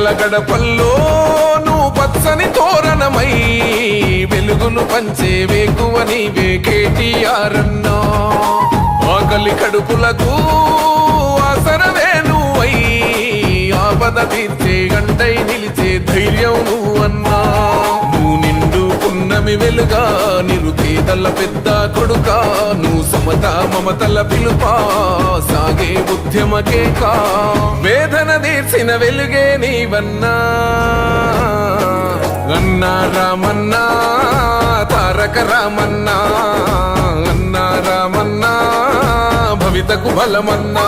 పేదల గడపల్లో నువ్వు పచ్చని తోరణమై వెలుగును పంచే వేకువ నీవే కేటీఆర్ అన్నా. ఆకలి కడుపులకు ఆసరవే నువ్వై ఆపద తీర్చే గంటై నిలిచే ధైర్యం నువ్వన్నా. నువ్వు నిండు పున్నమి వెలుగా నిరుపేదల పెద్ద కొడుకా. నువ్వు సమత మమతల పిలుపా సాగే ఉద్యమకే కా. వేదన తీర్చిన వెలుగే నీవన్నా. అన్నా రామన్నా తారక రామన్నా. అన్నా రామన్నా భవితకు బలమన్నా.